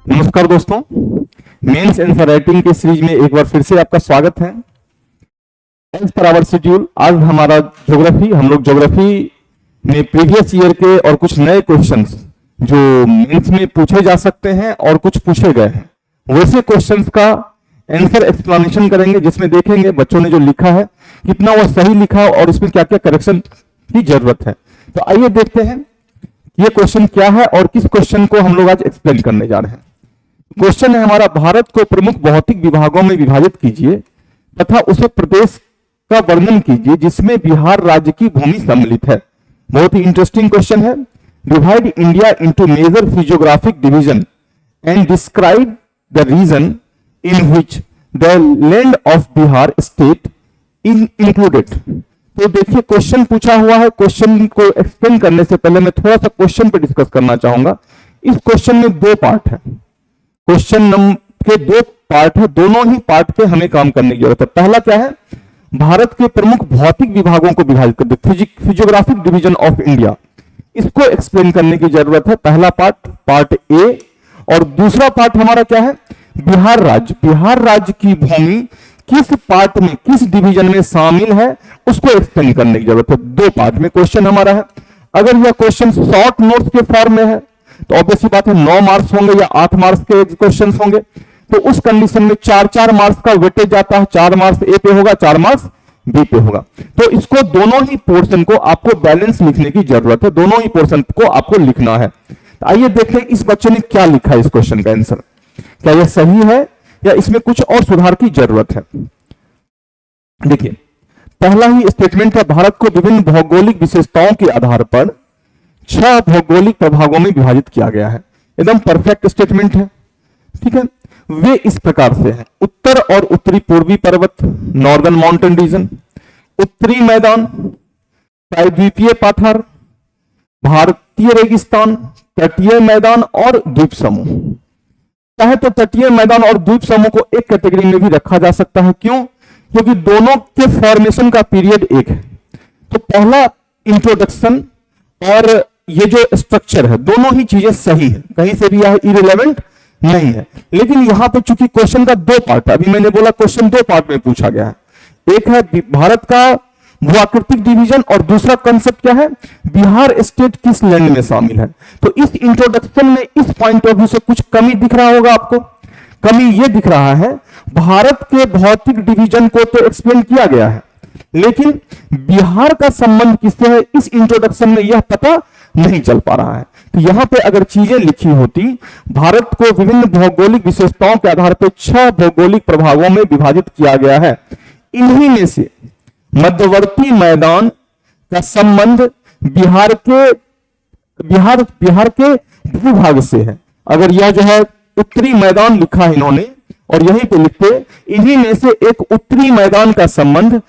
नमस्कार दोस्तों, mains answer writing के सीरीज में एक बार फिर से आपका स्वागत है। एज पर आवर शेड्यूल आज हमारा हम लोग ज्योग्राफी में प्रीवियस ईयर के और कुछ नए क्वेश्चंस जो मेंस में पूछे जा सकते हैं और कुछ पूछे गए हैं वैसे क्वेश्चंस का आंसर एक्सप्लेनेशन करेंगे, जिसमें देखेंगे बच्चों ने जो लिखा है कितना वह सही लिखा और इसमें क्या क्या करेक्शन की जरूरत है। तो आइए देखते हैं ये क्वेश्चन क्या है और किस क्वेश्चन को हम लोग आज एक्सप्लेन करने जा रहे हैं। क्वेश्चन है हमारा, भारत को प्रमुख भौतिक विभागों में विभाजित कीजिए तथा उसे प्रदेश का वर्णन कीजिए जिसमें बिहार राज्य की भूमि सम्मिलित है। बहुत ही इंटरेस्टिंग क्वेश्चन है। Divide India into major physiographic division and describe the region in which the land of Bihar state in included. तो देखिए क्वेश्चन पूछा हुआ है। क्वेश्चन को एक्सप्लेन करने से पहले मैं थोड़ा सा क्वेश्चन पे डिस्कस करना चाहूंगा। इस क्वेश्चन में दो पार्ट है। क्वेश्चन नंबर के दो पार्ट है, दोनों ही पार्ट पे हमें काम करने की जरूरत है। पहला क्या है, भारत के प्रमुख भौतिक विभागों को विभाजित कर दे, फिजियोग्राफिक डिवीजन ऑफ इंडिया, इसको एक्सप्लेन करने की जरूरत है। पहला पार्ट ए। और दूसरा पार्ट हमारा क्या है, बिहार राज्य की भूमि किस पार्ट में किस डिवीजन में शामिल है उसको एक्सप्लेन करने की जरूरत है। दो पार्ट में क्वेश्चन हमारा है। अगर यह क्वेश्चन शॉर्ट नोट्स के फॉर्म में है तो ऑब्वियसली बात है 9 मार्क्स होंगे या 8 मार्क्स के क्वेश्चंस होंगे। तो उस कंडीशन में 4-4 मार्क्स का वेटेज जाता है। 4 मार्क्स ए पे होगा, 4 मार्क्स बी पे होगा। तो इसको दोनों ही पोर्शन को आपको बैलेंस लिखने की जरूरत है, दोनों ही पोर्शन को आपको लिखना है। तो आइए देखें इस बच्चे ने क्या लिखा है इस क्वेश्चन का आंसर, क्या यह सही है या इसमें कुछ और सुधार की जरूरत है। देखिए पहला ही स्टेटमेंट है, भारत को विभिन्न भौगोलिक विशेषताओं के आधार पर 6 भौगोलिक प्रभागों में विभाजित किया गया है। एकदम परफेक्ट स्टेटमेंट है, ठीक है। वे इस प्रकार से हैं, उत्तर और उत्तरी पूर्वी पर्वत, नॉर्दर्न माउंटेन रीजन, उत्तरी मैदान, प्रायद्वीपीय पठार, भारतीय रेगिस्तान, तटीय मैदान और द्वीप समूह। चाहे तो तटीय मैदान और द्वीप समूह को एक कैटेगरी में भी रखा जा सकता है। क्यों? क्योंकि दोनों के फॉर्मेशन का पीरियड एक है। तो पहला इंट्रोडक्शन और ये जो स्ट्रक्चर है दोनों ही चीजें सही है, कहीं से भी यह इररिलेवेंट नहीं है। लेकिन यहां पे चूंकि क्वेश्चन का दो पार्ट है, अभी मैंने बोला क्वेश्चन दो पार्ट में पूछा गया है। एक है भारत का भूआकृतिक डिवीजन और दूसरा कंसेप्ट क्या है, बिहार स्टेट किस लैंड में शामिल है। तो इस इंट्रोडक्शन में इस पॉइंट ऑफ व्यू से कुछ कमी दिख रहा होगा आपको। कमी यह दिख रहा है, भारत के भौतिक डिवीजन को तो एक्सप्लेन किया गया है लेकिन बिहार का संबंध किससे है इस इंट्रोडक्शन में यह पता नहीं चल पा रहा है। तो यहां पे अगर चीजें लिखी होती, भारत को विभिन्न भौगोलिक विशेषताओं के आधार पर 6 भौगोलिक प्रभागों में विभाजित किया गया है। इन्हीं में से मध्यवर्ती मैदान का संबंध बिहार के भूभाग से है। अगर यह जो है उत्तरी मैदान लिखा है इन्होंने और यहीं पे लिखते, इन्हीं में से एक उत्तरी मैदान का संबंध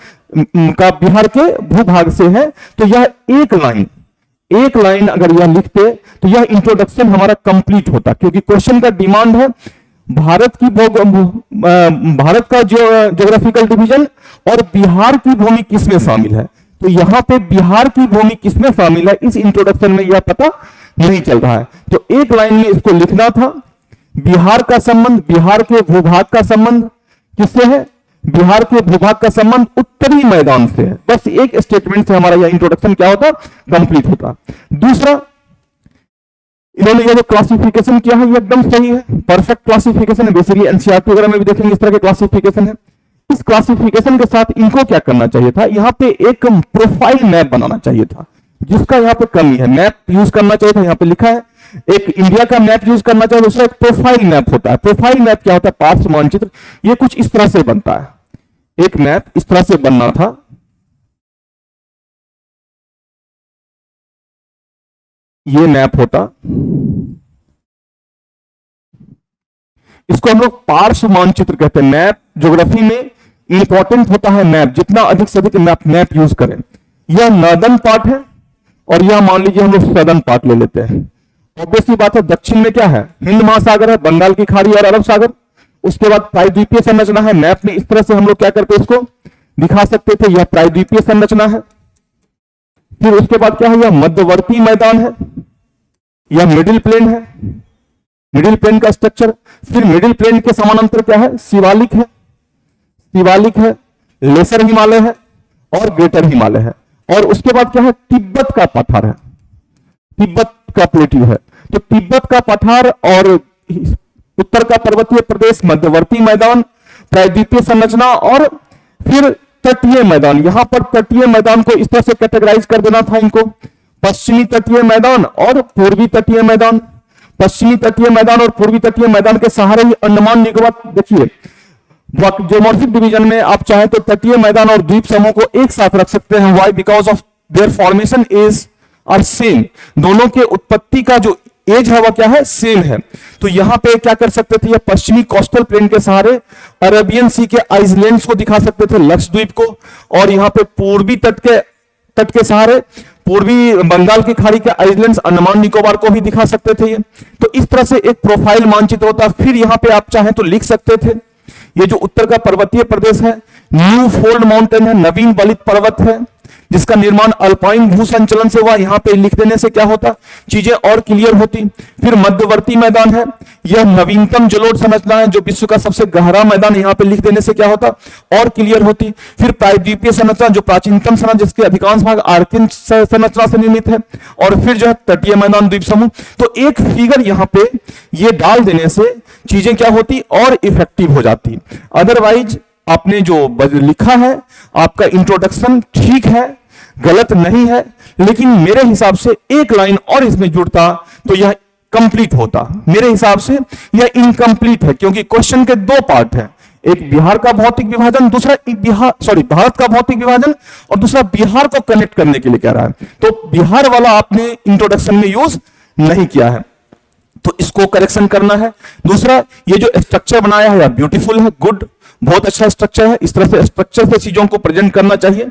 का बिहार के भूभाग से है। तो यह एक लाइन अगर यह लिखते तो यह इंट्रोडक्शन हमारा कंप्लीट होता, क्योंकि क्वेश्चन का डिमांड है भारत का ज्योग्राफिकल डिवीजन और बिहार की भूमि किसमें शामिल है। तो यहां पे बिहार की भूमि किसमें शामिल है इस इंट्रोडक्शन में यह पता नहीं चल रहा है। तो एक लाइन में इसको लिखना था, बिहार का संबंध, बिहार के भूभाग का संबंध किससे है, बिहार के भूभाग का संबंध उत्तरी मैदान से है। बस एक स्टेटमेंट से हमारा यह इंट्रोडक्शन क्या होता, कंप्लीट होता। दूसरा, इन्होंने ये जो क्लासिफिकेशन किया है ये एकदम सही है, परफेक्ट क्लासिफिकेशन है। बेसिकली एनसीईआरटी वगैरह में भी देखेंगे इस तरह के क्लासिफिकेशन है। इस क्लासिफिकेशन के साथ इनको क्या करना चाहिए था, यहां पे एक प्रोफाइल मैप बनाना चाहिए था, जिसका यहां पे कमी है। मैप यूज करना चाहिए था, यहां पे लिखा है एक इंडिया का मैप यूज करना चाहिए, दूसरा एक प्रोफाइल मैप होता है। प्रोफाइल मैप क्या होता है, पार्श्व मानचित्र। ये कुछ इस तरह से बनता है, एक मैप इस तरह से बनना था। ये मैप होता, इसको हम लोग पार्श्व मानचित्र कहते हैं। मैप ज्योग्राफी में इंपॉर्टेंट होता है मैप, जितना अधिक से अधिक मैप यूज करें। यह नॉर्दर्न पार्ट है और यह मान लीजिए हम लोग सदर्न पार्ट ले लेते हैं। ऑब्वियसली बात है, दक्षिण में क्या है, हिंद महासागर है, बंगाल की खाड़ी और अरब सागर। उसके बाद प्रायद्वीपीय संरचना है। मैप में इस तरह से हम लोग क्या करते इसको दिखा सकते थे, यह प्रायद्वीपीय संरचना है। फिर उसके बाद क्या है, यह मध्यवर्ती मैदान है, यह मिडिल प्लेन है, मिडिल प्लेन का स्ट्रक्चर। फिर मिडिल प्लेन के समानांतर क्या है, शिवालिक है, शिवालिक है, लेसर हिमालय है और ग्रेटर हिमालय है। और उसके बाद क्या है, तिब्बत का पठार है, तिब्बत का प्लेट्यू है। तो तिब्बत का पठार और उत्तर का पर्वतीय प्रदेश, मध्यवर्ती मैदान, प्रायद्वीपीय संरचना और फिर तटीय मैदान। यहां पर तटीय मैदान को इस तरह से कैटेगराइज कर देना था इनको, पश्चिमी तटीय मैदान और पूर्वी तटीय मैदान। पश्चिमी तटीय मैदान और पूर्वी तटीय मैदान के सहारे ही अंडमान निकोबार, देखिए जियोमॉर्फिक डिवीजन में आप चाहे तो तटीय मैदान और द्वीप समूह को एक साथ रख सकते हैं। Why? Because of their formation is are same, दोनों के उत्पत्ति का जो एज है वह क्या है, सेम है। तो यहां पे क्या कर सकते थे, पश्चिमी कोस्टल प्लेन के सहारे अरेबियन सी के आइसलैंड्स को दिखा सकते थे, लक्षद्वीप को, और यहां पे पूर्वी तट के सहारे पूर्वी बंगाल की खाड़ी के आइसलैंड्स, अंडमान निकोबार को भी दिखा सकते थे ये। तो इस तरह से एक प्रोफाइल मानचित्र होता है। फिर यहां पे आप चाहें तो लिख सकते थे, ये जो उत्तर का पर्वतीय प्रदेश है, न्यू फोल्ड माउंटेन है, नवीन वलित पर्वत है, जिसका निर्माण अल्पाइन भू संचलन से हुआ। यहां पे लिख देने से क्या होता, चीजें और क्लियर होती। फिर मध्यवर्ती मैदान है, यह नवीनतम जलोढ़ संरचना है, जो विश्व का सबसे गहरा मैदान, यहां पे लिख देने से क्या होता, और क्लियर होती। फिर प्रायद्वीपीय संरचना, जो प्राचीनतम संरचना, जिसके अधिकांश भाग आर्किन संरचना से निर्मित है। और फिर जो है तटीय मैदान, द्वीप समूह। तो एक फिगर यहां पे ये डाल देने से चीजें क्या होती, और इफेक्टिव हो जाती। अदरवाइज आपने जो लिखा है, आपका इंट्रोडक्शन ठीक है, गलत नहीं है, लेकिन मेरे हिसाब से एक लाइन और इसमें जुड़ता तो यह कंप्लीट होता। मेरे हिसाब से यह इनकम्प्लीट है, क्योंकि क्वेश्चन के दो पार्ट हैं, एक बिहार का भौतिक विभाजन, दूसरा भारत का भौतिक विभाजन, और दूसरा बिहार को कनेक्ट करने के लिए कह रहा है। तो बिहार वाला आपने इंट्रोडक्शन में यूज नहीं किया है, तो इसको करेक्शन करना है। दूसरा, ये जो स्ट्रक्चर बनाया है ब्यूटीफुल है, गुड, बहुत अच्छा स्ट्रक्चर है। इस तरह से स्ट्रक्चर से चीजों को प्रेजेंट करना चाहिए।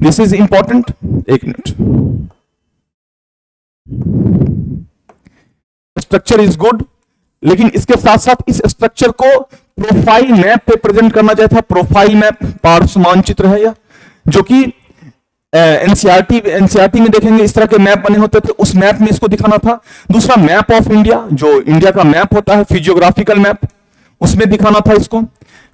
This is important. एक मिनट, स्ट्रक्चर इज गुड, लेकिन इसके साथ साथ इस स्ट्रक्चर को प्रोफाइल मैप पे प्रेजेंट करना चाहिए था। प्रोफाइल मैप पार्श्व मानचित्र है यह, जो कि एनसीईआरटी में देखेंगे इस तरह के मैप बने होते थे, उस मैप में इसको दिखाना था। दूसरा, मैप ऑफ इंडिया, जो इंडिया का मैप होता है, फिजियोग्राफिकल मैप, उसमें दिखाना था इसको।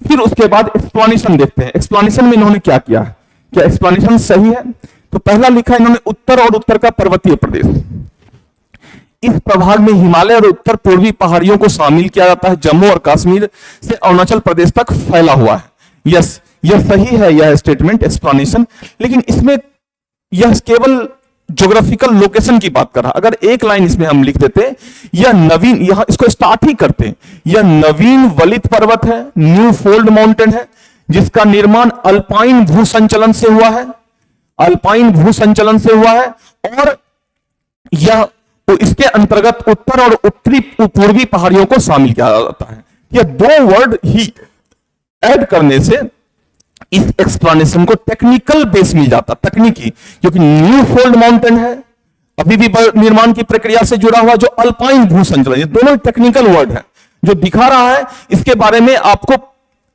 फिर उसके बाद एक्सप्लेनेशन देखते हैं, एक्सप्लेनेशन में इन्होंने क्या किया है, क्या एक्सप्लेनेशन सही है। तो पहला लिखा इन्होंने उत्तर और उत्तर का पर्वतीय प्रदेश, इस प्रभाग में हिमालय और उत्तर पूर्वी पहाड़ियों को शामिल किया जाता है, जम्मू और कश्मीर से अरुणाचल प्रदेश तक फैला हुआ है। यस, यह सही है, यह स्टेटमेंट, एक्सप्लेनेशन, लेकिन इसमें यह केवल ज्योग्राफिकल लोकेशन की बात कर रहा। अगर एक लाइन इसमें हम लिख देते, यह नवीन, यहां इसको स्टार्ट ही करते, यह नवीन वलित पर्वत है, न्यू फोल्ड माउंटेन है, जिसका निर्माण अल्पाइन भू संचलन से हुआ है, अल्पाइन भू संचलन से हुआ है, और यह तो इसके अंतर्गत उत्तर और उत्तरी पूर्वी पहाड़ियों को शामिल किया जाता है। यह दो वर्ड ही ऐड करने से इस एक्सप्लेनेशन को टेक्निकल बेस मिल जाता, तकनीकी, क्योंकि न्यू फोल्ड माउंटेन है, अभी भी निर्माण की प्रक्रिया से जुड़ा हुआ, जो अल्पाइन भू संचलन, ये दोनों टेक्निकल वर्ड है। जो दिखा रहा है इसके बारे में आपको,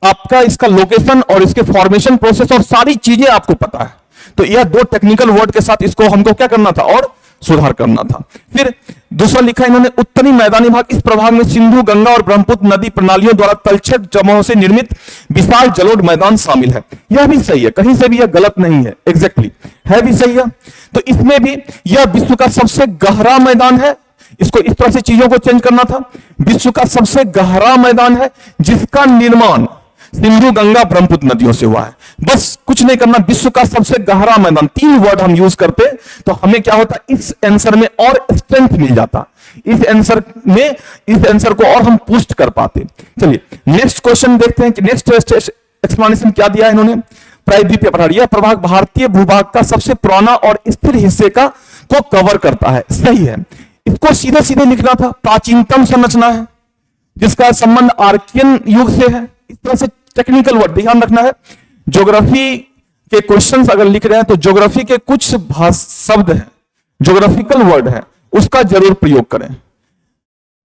आपका इसका लोकेशन और इसके फॉर्मेशन प्रोसेस और सारी चीजें आपको पता है। तो यह दो टेक्निकल वर्ड के साथ इसको हमको क्या करना था, और सुधार करना था। फिर दूसरा लिखा इन्होंने, उत्तरी मैदानी भाग, इस प्रभाग में सिंधु, गंगा और ब्रह्मपुत्र नदी प्रणालियों द्वारा तलछट जमाव से निर्मित विशाल जलोढ़ मैदान शामिल है। यह भी सही है, कहीं से भी यह गलत नहीं है, एग्जैक्टली है भी सही है। तो इसमें भी यह विश्व का सबसे गहरा मैदान है, इसको इस तरह से चीजों को चेंज करना था। विश्व का सबसे गहरा मैदान है, जिसका निर्माण सिंधु, गंगा, ब्रह्मपुत्र नदियों से हुआ है। बस कुछ नहीं करना, विश्व का सबसे गहरा मैदान, तीन वर्ड हम यूज करते तो हमें क्या होता, इस आंसर में और स्ट्रेंथ मिल जाता, इस आंसर में, इस आंसर को और हम पुष्ट कर पाते। चलिए नेक्स्ट क्वेश्चन देखते हैं कि नेक्स्ट एक्सप्लेनेशन क्या दिया है इन्होंने। प्रायद्वीपीय पठार, यह प्रभाग भारतीय भूभाग का सबसे पुराना और स्थिर हिस्से का को कवर करता है। सही है, इसको सीधे सीधे लिखना था। प्राचीनतम संरचना है, जिसका संबंध आर्कियन युग से है। इस तरह से टेक्निकल वर्ड ध्यान रखना है। ज्योग्राफी के क्वेश्चंस अगर लिख रहे हैं तो ज्योग्राफी के कुछ शब्द हैं, ज्योग्राफिकल वर्ड है, उसका जरूर प्रयोग करें।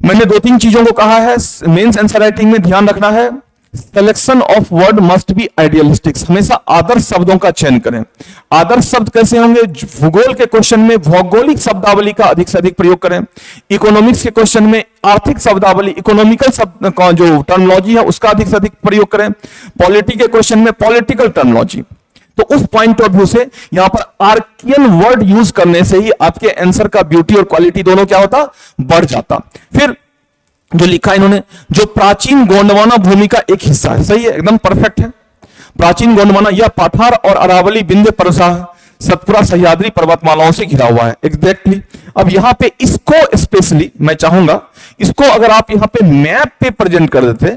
मैंने दो तीन चीजों को कहा है मेंस आंसर राइटिंग में ध्यान रखना है। Selection of word must be idealistic, हमेशा आदर्श शब्दों का चयन करें। आदर्श शब्द कैसे होंगे? भूगोल के क्वेश्चन में भौगोलिक शब्दावली का अधिक से अधिक प्रयोग करें। इकोनॉमिक्स के क्वेश्चन में आर्थिक शब्दावली, इकोनॉमिकल शब्द का जो टर्मिनोलॉजी है उसका अधिक से अधिक प्रयोग करें। पॉलिटी के क्वेश्चन में पॉलिटिकल टर्मिनोलॉजी। तो उस पॉइंट ऑफ व्यू से यहां पर आर्कियन वर्ड यूज करने से ही आपके आंसर का ब्यूटी और क्वालिटी दोनों क्या होता? बढ़ जाता। फिर जो लिखा इन्होंने, जो प्राचीन गोंडवाना भूमि का एक हिस्सा है, सही है, एकदम परफेक्ट है। प्राचीन गोंडवाना यह पाठार और अरावली, विंध्य, परसा, सतपुरा, सह्याद्री पर्वतमालाओं से घिरा हुआ है। एग्जैक्टली। अब यहां पे इसको स्पेशली मैं चाहूंगा, इसको अगर आप यहां पे मैप पे प्रेजेंट कर देते,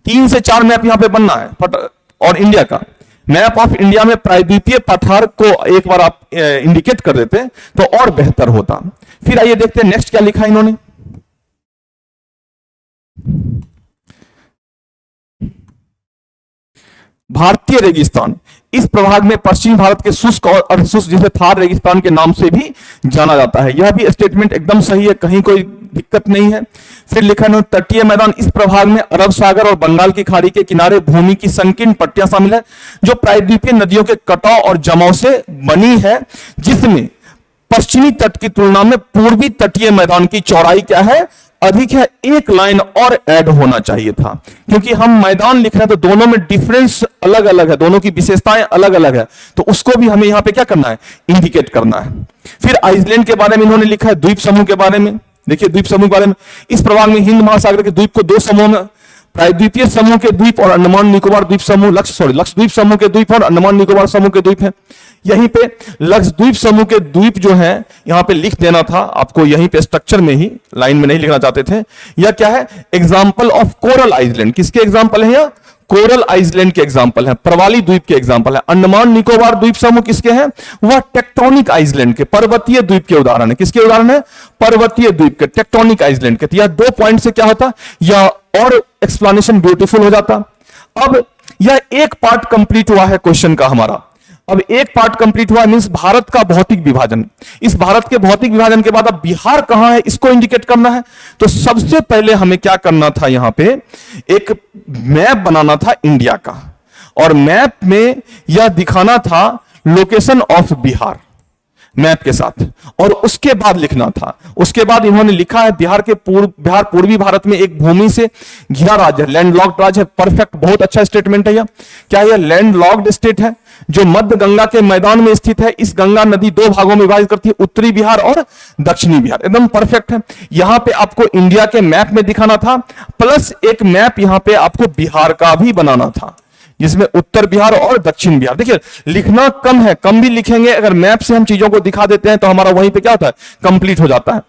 3 से 4 मैप यहां पे बनना है और इंडिया का मैप ऑफ इंडिया में प्रायद्वीपीय पठार को एक बार आप इंडिकेट कर देते तो और बेहतर होता। फिर आइए देखते हैं नेक्स्ट क्या लिखा है इन्होंने। भारतीय रेगिस्तान, इस प्रभाग में पश्चिमी भारत के शुष्क और अर्धशुष्क, जिसे थार रेगिस्तान के नाम से भी जाना जाता है। यह भी स्टेटमेंट एकदम सही है, कहीं कोई दिक्कत नहीं है। फिर लिखा है तटीय मैदान, इस प्रभाग में अरब सागर और बंगाल की खाड़ी के किनारे भूमि की संकीर्ण पट्टियां शामिल है, जो प्रायद्वीपीय नदियों के कटाव और जमाव से बनी है, जिसमें पश्चिमी तट की तुलना में पूर्वी तटीय मैदान की चौड़ाई क्या है? अधिक है। एक लाइन और ऐड होना चाहिए था, क्योंकि हम मैदान लिख रहे हैं तो दोनों में डिफरेंस अलग अलग है, दोनों की विशेषताएं अलग अलग है, तो उसको भी हमें यहां पे क्या करना है? इंडिकेट करना है। फिर आइसलैंड के बारे में इन्होंने लिखा है, द्वीप समूह के बारे में। देखिए द्वीप समूह के बारे में, इस प्रभाग में हिंद महासागर के द्वीप को 2 समूह में, प्रायद्वीपीय समूह के द्वीप और अंडमान निकोबार द्वीप समूह, लक्षद्वीप समूह के द्वीप और अंडमान निकोबार समूह के द्वीप है। यहीं पे लक्षद्वीप समूह के द्वीप जो है यहां पे लिख देना था आपको, यहीं पे स्ट्रक्चर में ही, लाइन में नहीं लिखना चाहते थे। यह क्या है? Example of coral island. किसके एग्जाम्पल है? यह कोरल आइसलैंड के एग्जाम्पल है, प्रवाली द्वीप के एग्जाम्पल है। अंडमान निकोबार द्वीप समूह किसके हैं? वह टेक्टोनिक आइसलैंड के, पर्वतीय द्वीप के उदाहरण है। किसके उदाहरण है? पर्वतीय द्वीप के, टेक्टोनिक आइसलैंड के। यह 2 पॉइंट से क्या होता? यह और एक्सप्लेनेशन ब्यूटीफुल हो जाता। अब यह एक पार्ट कंप्लीट हुआ है क्वेश्चन का हमारा। अब एक पार्ट कंप्लीट हुआ मींस भारत का भौतिक विभाजन। इस भारत के भौतिक विभाजन के बाद अब बिहार कहां है इसको इंडिकेट करना है। तो सबसे पहले हमें क्या करना था? यहां पे एक मैप बनाना था इंडिया का, और मैप में यह दिखाना था लोकेशन ऑफ बिहार मैप के साथ, और उसके बाद लिखना था। उसके बाद इन्होंने लिखा है बिहार पूर्वी भारत में एक भूमि से घिरा राज्य है, लैंडलॉक्ड राज्य है। परफेक्ट, बहुत अच्छा स्टेटमेंट है यह। क्या यह लैंडलॉक्ड स्टेट है जो मध्य गंगा के मैदान में स्थित है? इस गंगा नदी 2 भागों में विभाजित करती है, उत्तरी बिहार और दक्षिणी बिहार। एकदम परफेक्ट है। यहां पे आपको इंडिया के मैप में दिखाना था, प्लस एक मैप यहां पे आपको बिहार का भी बनाना था, जिसमें उत्तर बिहार और दक्षिण बिहार। देखिए लिखना कम है, कम भी लिखेंगे, अगर मैप से हम चीजों को दिखा देते हैं तो हमारा वहीं पे क्या होता है? कंप्लीट हो जाता है।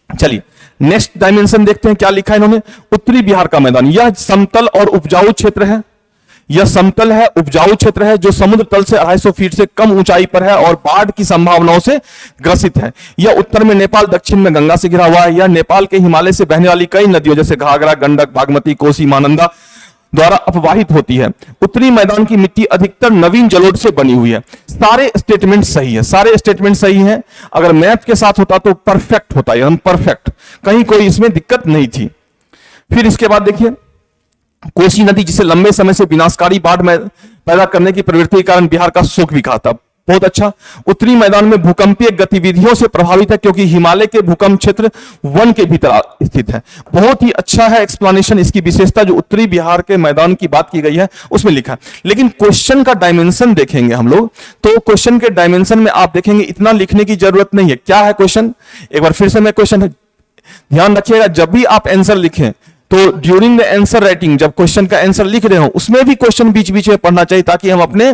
चलिए नेक्स्ट डायमेंशन देखते हैं क्या लिखा है इन्होंने। उत्तरी बिहार का मैदान, यह समतल और उपजाऊ क्षेत्र है। यह समतल है, उपजाऊ क्षेत्र है, जो समुद्र तल से 250 फीट से कम ऊंचाई पर है और बाढ़ की संभावनाओं से ग्रसित है। यह उत्तर में नेपाल, दक्षिण में गंगा से घिरा हुआ है। यह नेपाल के हिमालय से बहने वाली कई नदियों जैसे घाघरा, गंडक, बागमती, कोसी, महानंदा द्वारा अपवाहित होती है। उत्तरी मैदान की मिट्टी अधिकतर नवीन जलोढ़ से बनी हुई है। सारे स्टेटमेंट सही है, सारे स्टेटमेंट सही है। अगर मैप के साथ होता तो परफेक्ट होता, एकदम परफेक्ट, कहीं कोई इसमें दिक्कत नहीं थी। फिर इसके बाद देखिए कोसी नदी, जिसे लंबे समय से विनाशकारी बाढ़ में पैदा करने की प्रवृत्ति के कारण बिहार का शोक भी कहा था। बहुत अच्छा। उत्तरी मैदान में भूकंपीय गतिविधियों से प्रभावित है, क्योंकि हिमालय के भूकंप क्षेत्र वन के भीतर स्थित है। बहुत ही अच्छा है एक्सप्लेनेशन। इसकी विशेषता जो उत्तरी बिहार के मैदान की बात की गई है उसमें लिखा है। लेकिन क्वेश्चन का डायमेंशन देखेंगे हम लोग, तो क्वेश्चन के डायमेंशन में आप देखेंगे इतना लिखने की जरूरत नहीं है। क्या है क्वेश्चन? एक बार फिर से मैं क्वेश्चन ध्यान रखिएगा, जब भी आप आंसर लिखें तो ड्यूरिंग द आंसर राइटिंग, जब क्वेश्चन का आंसर लिख रहे हो उसमें भी क्वेश्चन बीच बीच में पढ़ना चाहिए, ताकि हम अपने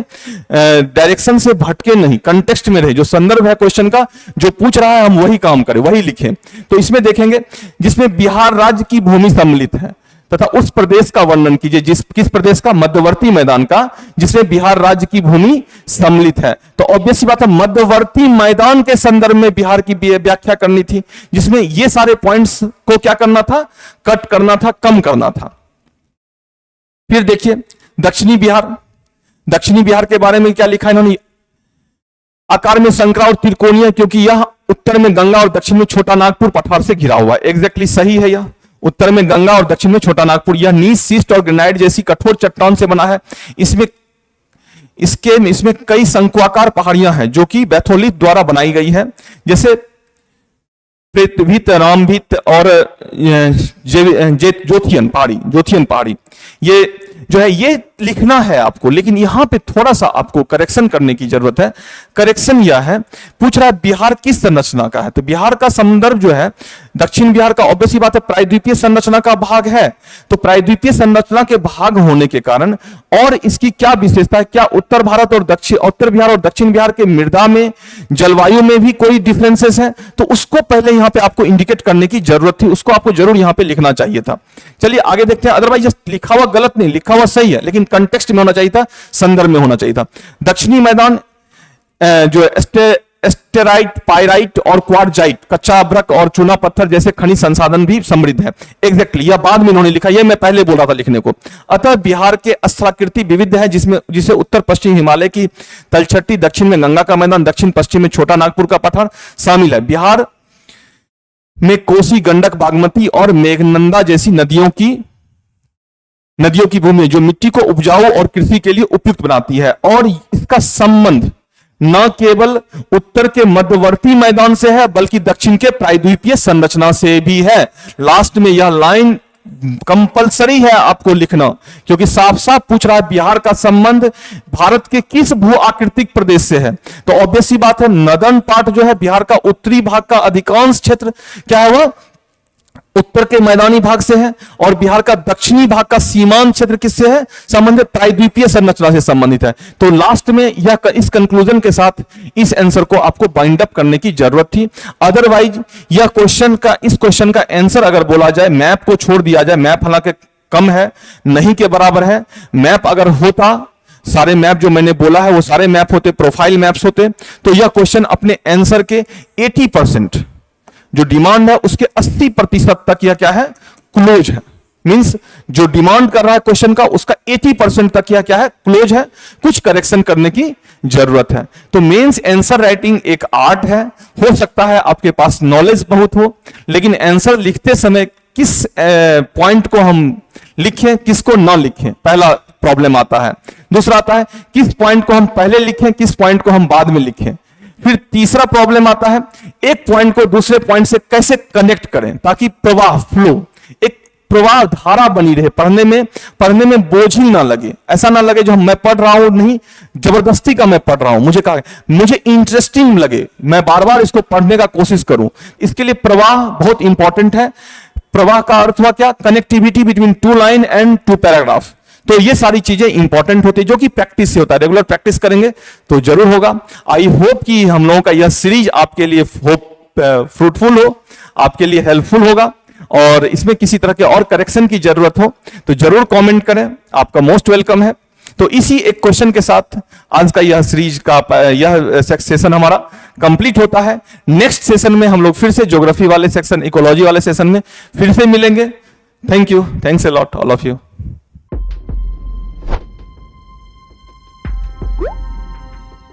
डायरेक्शन से भटके नहीं, कंटेक्स्ट में रहे। जो संदर्भ है क्वेश्चन का, जो पूछ रहा है, हम वही काम करें, वही लिखें। तो इसमें देखेंगे जिसमें बिहार राज्य की भूमि सम्मिलित है, तथा उस प्रदेश का वर्णन कीजिए, किस प्रदेश का? मध्यवर्ती मैदान का, जिसमें बिहार राज्य की भूमि सम्मिलित है। तो ऑब्वियस बात है मध्यवर्ती मैदान के संदर्भ में बिहार की व्याख्या करनी थी, जिसमें ये सारे पॉइंट्स को क्या करना था? कट करना था, कम करना था। फिर देखिए दक्षिणी बिहार, दक्षिणी बिहार के बारे में क्या लिखा इन्होंने? आकार में संकरा और त्रिकोणीय, क्योंकि यह उत्तर में गंगा और दक्षिण में छोटा नागपुर पठार से घिरा हुआ है। एग्जैक्टली सही है यह। उत्तर में गंगा और दक्षिण में छोटा नागपुर। यह नीस, शिस्ट और ग्रेनाइट जैसी कठोर चट्टान से बना है। इसमें कई शंक्वाकार पहाड़ियां हैं जो कि बैथोलिथ द्वारा बनाई गई है, जैसे प्रेतभित, रामभित और जोथियन पहाड़ी। ये जो है ये लिखना है आपको, लेकिन यहां पे थोड़ा सा आपको करेक्शन करने की जरूरत है। करेक्शन यह है, पूछ रहा है बिहार किस संरचना का है, तो बिहार का संदर्भ जो है दक्षिण बिहार का ऑब्वियस बात है प्रायद्वीपीय संरचना का भाग है। तो प्रायद्वीपीय संरचना के भाग होने के कारण और इसकी क्या विशेषता है, क्या उत्तर बिहार और दक्षिण बिहार के मृदा में, जलवायु में भी कोई डिफरेंसेस है, तो उसको पहले यहां पे आपको इंडिकेट करने की जरूरत थी, उसको आपको जरूर यहां पे लिखना चाहिए था। चलिए आगे देखते हैं। अदरवाइज लिखा हुआ गलत नहीं, लिखा हुआ सही है, लेकिन कंटेक्स्ट में होना चाहिए था, संदर्भ में होना चाहिए था। दक्षिणी मैदान जो एस्टेराइट, पाइराइट और क्वार्टजाइट, कच्चा अभ्रक और चूना पत्थर जैसे खनिज संसाधन भी समृद्ध है। एग्जैक्टली यह बाद में इन्होंने लिखा, यह मैं पहले बोल रहा था लिखने को। अतः बिहार के स्थलाकृति विविध है, जिसे उत्तर पश्चिम हिमालय की तलछटी, दक्षिण में गंगा का मैदान, दक्षिण पश्चिम में छोटा नागपुर का पठार शामिल है। बिहार में कोसी, गंडक, बागमती और मेघनंदा जैसी नदियों की भूमि जो मिट्टी को उपजाऊ और कृषि के लिए उपयुक्त बनाती है, और इसका संबंध न केवल उत्तर के मध्यवर्ती मैदान से है बल्कि दक्षिण के प्रायद्वीपीय संरचना से भी है। लास्ट में यह लाइन कंपलसरी है आपको लिखना, क्योंकि साफ साफ पूछ रहा है बिहार का संबंध भारत के किस भू आकृतिक प्रदेश से है। तो ऑब्वियस सी बात है, नदर्न पार्ट जो है बिहार का उत्तरी भाग का अधिकांश क्षेत्र क्या है, वह उत्तर के मैदानी भाग से है, और बिहार का दक्षिणी भाग का सीमांत क्षेत्र किससे है संबंधित, प्रायद्वीपीय संरचना से संबंधित है। तो लास्ट में यह इस कंक्लूजन के साथ इस आंसर को आपको बाइंड अप करने की जरूरत थी। अदरवाइज यह इस क्वेश्चन का आंसर अगर बोला जाए, मैप को छोड़ दिया जाए, मैप हालांकि कम है, नहीं के बराबर है, मैप अगर होता, सारे मैप जो मैंने बोला है वो सारे मैप होते, प्रोफाइल मैप्स होते, तो यह क्वेश्चन अपने आंसर के 80% जो डिमांड है उसके 80% तक यह क्या है, क्लोज है। मींस जो डिमांड कर रहा है क्वेश्चन का उसका 80% तक यह क्या है, क्लोज है, कुछ करेक्शन करने की जरूरत है। तो मेंस आंसर राइटिंग एक आर्ट है। हो सकता है आपके पास नॉलेज बहुत हो, लेकिन आंसर लिखते समय किस पॉइंट को हम लिखें, किसको ना लिखें, पहला प्रॉब्लम आता है। दूसरा आता है किस पॉइंट को हम पहले लिखें, किस पॉइंट को हम बाद में लिखें। फिर तीसरा प्रॉब्लम आता है एक पॉइंट को दूसरे पॉइंट से कैसे कनेक्ट करें ताकि प्रवाह, फ्लो, एक प्रवाह धारा बनी रहे, पढ़ने में बोझ ही ना लगे। ऐसा ना लगे जो मैं पढ़ रहा हूं, नहीं जबरदस्ती का मैं पढ़ रहा हूं, मुझे इंटरेस्टिंग लगे, मैं बार बार इसको पढ़ने का कोशिश करूं। इसके लिए प्रवाह बहुत इंपॉर्टेंट है। प्रवाह का अर्थ हुआ क्या, connectivity between 2 line and 2 paragraph. तो ये सारी चीजें इंपॉर्टेंट होती है जो कि प्रैक्टिस से होता है, रेगुलर प्रैक्टिस करेंगे तो जरूर होगा। आई होप कि हम लोगों का यह सीरीज आपके लिए फ्रूटफुल हो, आपके लिए हेल्पफुल होगा, और इसमें किसी तरह के और करेक्शन की जरूरत हो तो जरूर कमेंट करें, आपका मोस्ट वेलकम है। तो इसी एक क्वेश्चन के साथ आज का यह सीरीज का यह सेशन हमारा कंप्लीट होता है। नेक्स्ट सेशन में हम लोग फिर से ज्योग्राफी वाले सेक्शन, इकोलॉजी वाले सेशन में फिर से मिलेंगे। Thank you, thanks a lot all of you.